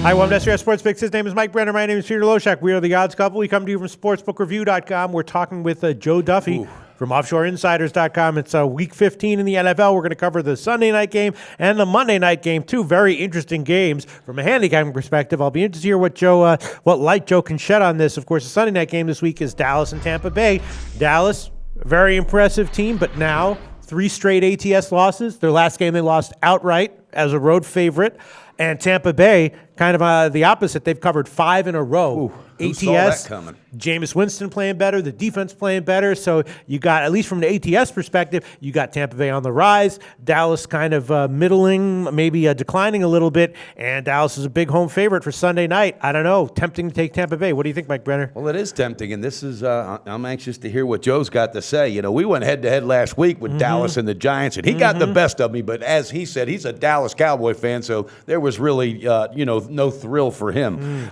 Hi, welcome to SRS Sports Picks. His name is Mike Brenner. My name is Peter Loshak. We are the Odds Couple. We come to you from SportsbookReview.com. We're talking with Joe Duffy from offshoreinsiders.com. It's Week 15 in the NFL. We're going to cover the Sunday night game and the Monday night game. Two very interesting games from a handicapping perspective. I'll be interested to hear what light Joe can shed on this. Of course, the Sunday night game this week is Dallas and Tampa Bay. Dallas, very impressive team, but now 3 straight ATS losses. Their last game they lost outright as a road favorite. And Tampa Bay, kind of the opposite. They've covered 5 in a row. Who ATS, saw that coming? Jameis Winston playing better, the defense playing better. So you got, at least from the ATS perspective, you got Tampa Bay on the rise, Dallas kind of middling, maybe declining a little bit, and Dallas is a big home favorite for Sunday night. I don't know, tempting to take Tampa Bay. What do you think, Mike Brenner? Well, it is tempting, and this is, I'm anxious to hear what Joe's got to say. You know, we went head-to-head last week with Dallas and the Giants, and he got the best of me, but as he said, he's a Dallas Cowboy fan, so there was really, no thrill for him.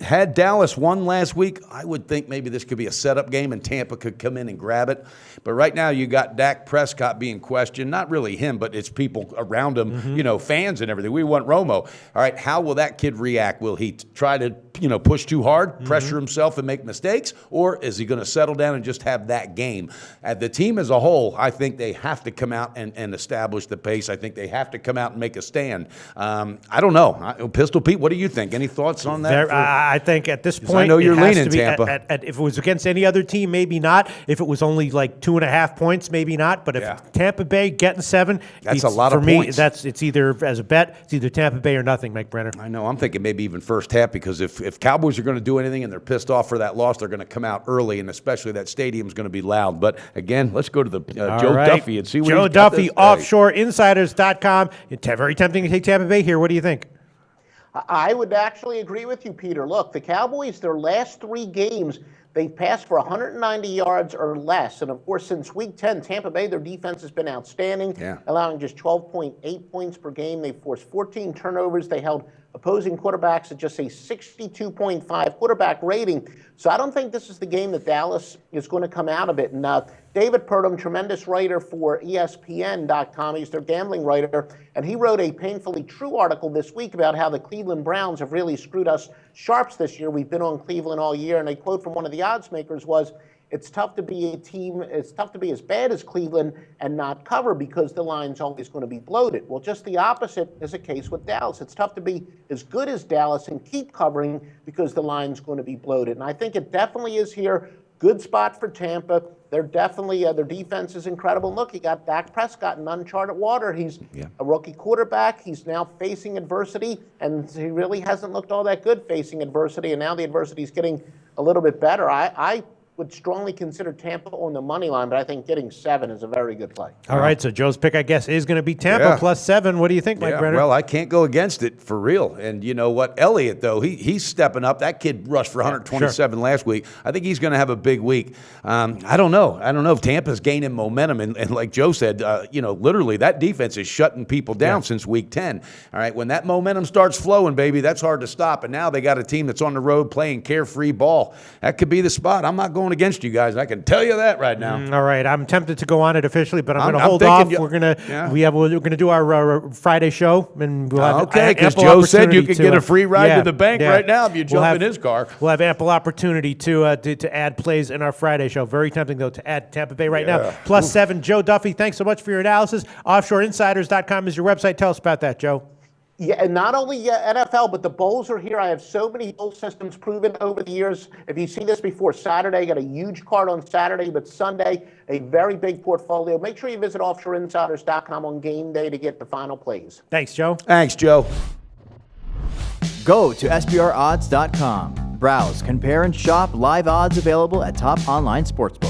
Had Dallas won last week, I would think maybe this could be a setup game and Tampa could come in and grab it. But right now you got Dak Prescott being questioned. Not really him, but it's people around him, fans and everything. We want Romo. All right, how will that kid react? Will he try to, push too hard, pressure himself and make mistakes? Or is he going to settle down and just have that game? The team as a whole, I think they have to come out and establish the pace. I think they have to come out and make a stand. I don't know. Pistol Pete, what do you think? Any thoughts on that? I think at this point, I know you're leaning Tampa. If it was against any other team, maybe not. If it was only like 2.5 points, maybe not. But if Tampa Bay getting 7, that's a lot of points. For me, it's either, as a bet, it's either Tampa Bay or nothing, Mike Brenner. I know. I'm thinking maybe even first half, because if Cowboys are going to do anything and they're pissed off for that loss, they're going to come out early, and especially that stadium's going to be loud. But again, let's go to the Joe Duffy and see what Joe Duffy, offshoreinsiders.com. It's very tempting to take Tampa Bay here. What do you think? I would actually agree with you, Peter. Look, the Cowboys, their last 3 games, they've passed for 190 yards or less. And, of course, since Week 10, Tampa Bay, their defense has been outstanding, allowing just 12.8 points per game. They've forced 14 turnovers. They held opposing quarterbacks at just a 62.5 quarterback rating. So I don't think this is the game that Dallas is going to come out of it. And David Purdom, tremendous writer for ESPN.com, he's their gambling writer, and he wrote a painfully true article this week about how the Cleveland Browns have really screwed us sharps this year. We've been on Cleveland all year, and a quote from one of the odds makers was, it's tough to be as bad as Cleveland and not cover because the line's always going to be bloated. Well, just the opposite is the case with Dallas. It's tough to be as good as Dallas and keep covering because the line's going to be bloated. And I think it definitely is here. Good spot for Tampa. They're definitely, their defense is incredible. Look, you got Dak Prescott in uncharted water. He's a rookie quarterback. He's now facing adversity, and he really hasn't looked all that good facing adversity, and now the adversity is getting a little bit better. I would strongly consider Tampa on the money line, but I think getting 7 is a very good play. All right, so Joe's pick, I guess, is going to be Tampa plus 7. What do you think, Mike Brenner? Well, I can't go against it for real. And you know what? Elliott, though, he's stepping up. That kid rushed for 127 last week. I think he's going to have a big week. I don't know. I don't know if Tampa's gaining momentum. And like Joe said, literally that defense is shutting people down since Week 10. All right, when that momentum starts flowing, baby, that's hard to stop. And now they got a team that's on the road playing carefree ball. That could be the spot. I'm not going against you guys. I can tell you that right now. All right, I'm tempted to go on it officially, but I'm going to hold off. We're going to do our Friday show, and we'll have because Joe said you could get a free ride to the bank right now if you jump in his car. We'll have ample opportunity to add plays in our Friday show. Very tempting though to add Tampa Bay right now. Plus 7. Joe Duffy, thanks so much for your analysis. Offshoreinsiders.com is your website. Tell us about that, Joe. Yeah, and not only NFL, but the bowls are here. I have so many bowl systems proven over the years. If you see this before Saturday, got a huge card on Saturday, but Sunday, a very big portfolio. Make sure you visit offshoreinsiders.com on game day to get the final plays. Thanks, Joe. Thanks, Joe. Go to SBRodds.com. Browse, compare, and shop live odds available at top online sportsbooks.